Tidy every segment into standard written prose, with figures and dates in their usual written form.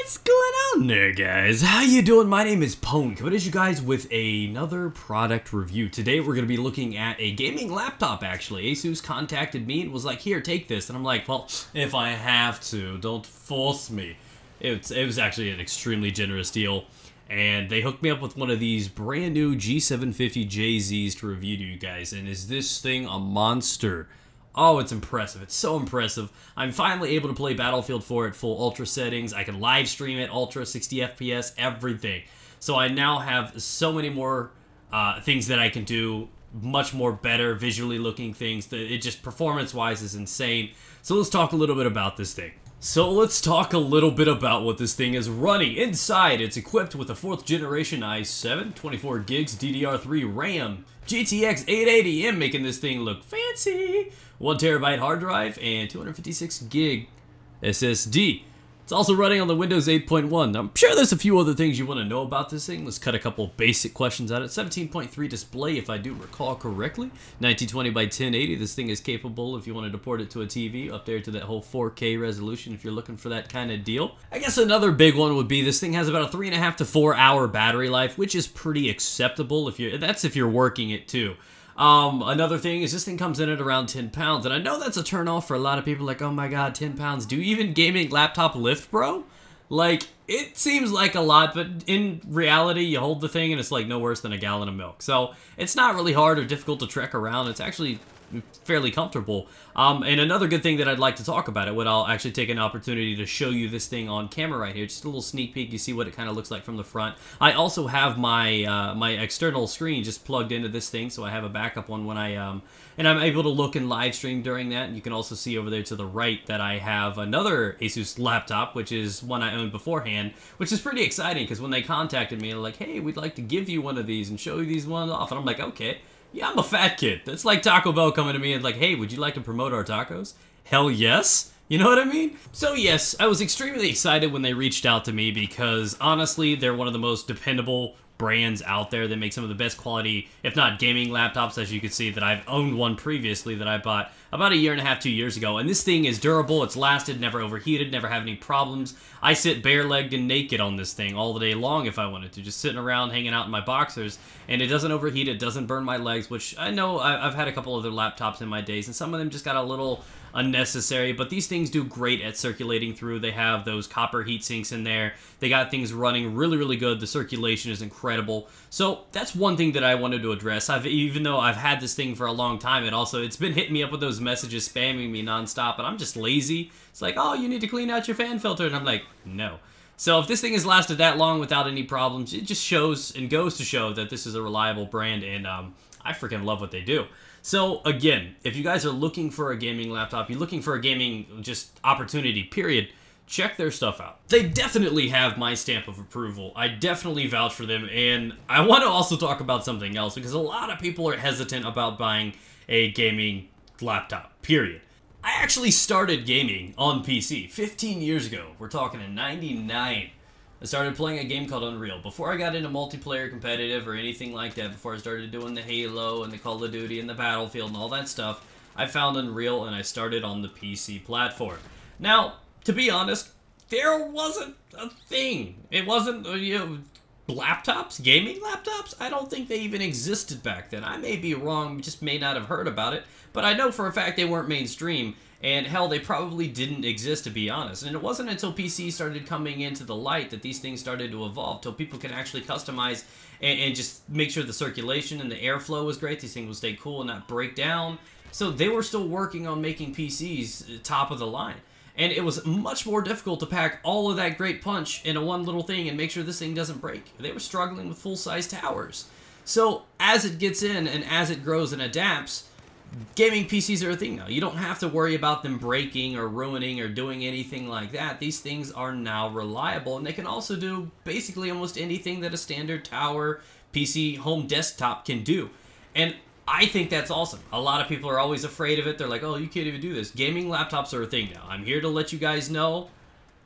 What's going on there, guys? How you doing? My name is Pone, coming at you guys with another product review. Today we're going to be looking at a gaming laptop, actually. Asus contacted me and was like, here, take this. And I'm like, well, if I have to, don't force me. It was actually an extremely generous deal. And they hooked me up with one of these brand new G750 JZs to review to you guys. And is this thing a monster? Oh, it's impressive. It's so impressive. I'm finally able to play Battlefield 4 at full ultra settings. I can live stream it, ultra, 60 FPS, everything. So I now have so many more things that I can do, much more better, visually looking things. It just, performance-wise, is insane. So let's talk a little bit about this thing. So let's talk a little bit about what this thing is running. Inside, it's equipped with a 4th generation i7, 24 gigs DDR3 RAM, GTX 880M, making this thing look fancy, 1 terabyte hard drive, and 256 gig SSD. It's also running on the Windows 8.1. I'm sure there's a few other things you want to know about this thing. Let's cut a couple basic questions out. It's 17.3 display, if I do recall correctly. 1920 by 1080. This thing is capable, if you wanted to port it to a TV, up there to that whole 4K resolution if you're looking for that kind of deal. I guess another big one would be this thing has about a 3.5 to 4 hour battery life, which is pretty acceptable if you're working it too. Another thing is this thing comes in at around 10 pounds, and I know that's a turn off for a lot of people, like, oh my god, 10 pounds, do even gaming laptop lift, bro? Like, it seems like a lot, but in reality, you hold the thing and it's like no worse than a gallon of milk. So, it's not really hard or difficult to trek around, it's actually fairly comfortable. And another good thing that I'd like to talk about it, I'll actually take an opportunity to show you this thing on camera right here. Just a little sneak peek, you see what it kind of looks like from the front. I also have my my external screen just plugged into this thing, so I have a backup one when and I'm able to look and live stream during that. And you can also see over there to the right that I have another Asus laptop, which is one I owned beforehand, which is pretty exciting because when they contacted me, they're like, hey, we'd like to give you one of these and show you these ones off. And I'm like, okay. Yeah, I'm a fat kid. That's like Taco Bell coming to me and like, hey, would you like to promote our tacos? Hell yes. You know what I mean? So yes, I was extremely excited when they reached out to me because honestly, they're one of the most dependable brands out there. They make some of the best quality, if not gaming laptops, as you can see that I've owned one previously that I bought about 1.5 years, 2 years ago. And this thing is durable, it's lasted, never overheated, never have any problems. I sit bare-legged and naked on this thing all the day long if I wanted to, just sitting around hanging out in my boxers, and it doesn't overheat, it doesn't burn my legs, which I know I've had a couple other laptops in my days, and some of them just got a little unnecessary, but these things do great at circulating through. They have those copper heat sinks in there. They got things running really, really good. The circulation is incredible. So that's one thing that I wanted to address. Even though I've had this thing for a long time, it's been hitting me up with those messages spamming me nonstop, and I'm just lazy. It's like, oh, you need to clean out your fan filter, and I'm like, no. So if this thing has lasted that long without any problems, it just shows and goes to show that this is a reliable brand, and I freaking love what they do. So again, if you guys are looking for a gaming laptop, you're looking for a gaming just opportunity, period, check their stuff out. They definitely have my stamp of approval. I definitely vouch for them, and I want to also talk about something else because a lot of people are hesitant about buying a gaming laptop, period. I actually started gaming on PC 15 years ago. We're talking in '99. I started playing a game called Unreal. Before I got into multiplayer competitive or anything like that, before I started doing the Halo and the Call of Duty and the Battlefield and all that stuff, I found Unreal and I started on the PC platform. Now, to be honest, there wasn't a thing. It wasn't, laptops, gaming laptops? I don't think they even existed back then. I may be wrong, just may not have heard about it, but I know for a fact they weren't mainstream. And hell, they probably didn't exist, to be honest. And it wasn't until PC started coming into the light that these things started to evolve, till people can actually customize and just make sure the circulation and the airflow was great. These things will stay cool and not break down. So they were still working on making PCs top of the line. And it was much more difficult to pack all of that great punch into one little thing and make sure this thing doesn't break. They were struggling with full-size towers. So as it gets in and as it grows and adapts, gaming PCs are a thing now. You don't have to worry about them breaking or ruining or doing anything like that. These things are now reliable, and they can also do basically almost anything that a standard tower PC home desktop can do. And I think that's awesome. A lot of people are always afraid of it. They're like, oh, you can't even do this. Gaming laptops are a thing now. I'm here to let you guys know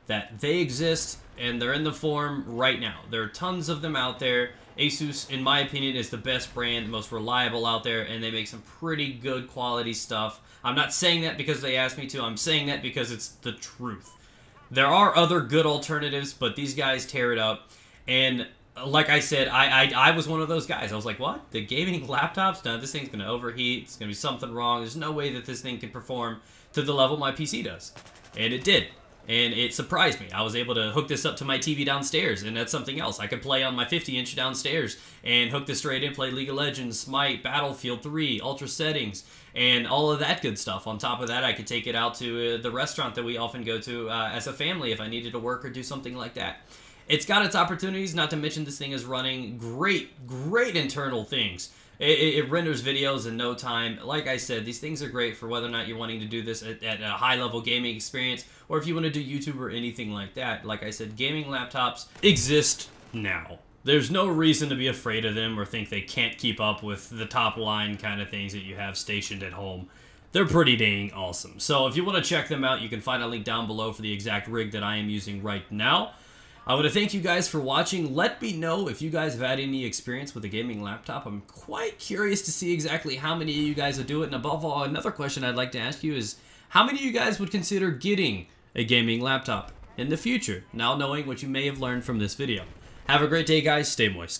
that they exist, and they're in the form right now. There are tons of them out there. Asus, in my opinion, is the best brand, the most reliable out there, and they make some pretty good quality stuff. I'm not saying that because they asked me to. I'm saying that because it's the truth. There are other good alternatives, but these guys tear it up. And like I said, I was one of those guys. I was like, what? The gaming laptops? No, this thing's going to overheat. It's going to be something wrong. There's no way that this thing can perform to the level my PC does. And it did. And it surprised me. I was able to hook this up to my TV downstairs, and that's something else. I could play on my 50-inch downstairs and hook this straight in, play League of Legends, Smite, Battlefield 3, Ultra Settings, and all of that good stuff. On top of that, I could take it out to the restaurant that we often go to as a family if I needed to work or do something like that. It's got its opportunities, not to mention this thing is running great internal things. It renders videos in no time. Like I said, these things are great for whether or not you're wanting to do this at a high-level gaming experience, or if you want to do YouTube or anything like that. Like I said, gaming laptops exist now. There's no reason to be afraid of them or think they can't keep up with the top-line kind of things that you have stationed at home. They're pretty dang awesome. So if you want to check them out, you can find a link down below for the exact rig that I am using right now. I want to thank you guys for watching. Let me know if you guys have had any experience with a gaming laptop. I'm quite curious to see exactly how many of you guys will do it. And above all, another question I'd like to ask you is, how many of you guys would consider getting a gaming laptop in the future, now knowing what you may have learned from this video? Have a great day, guys. Stay moist.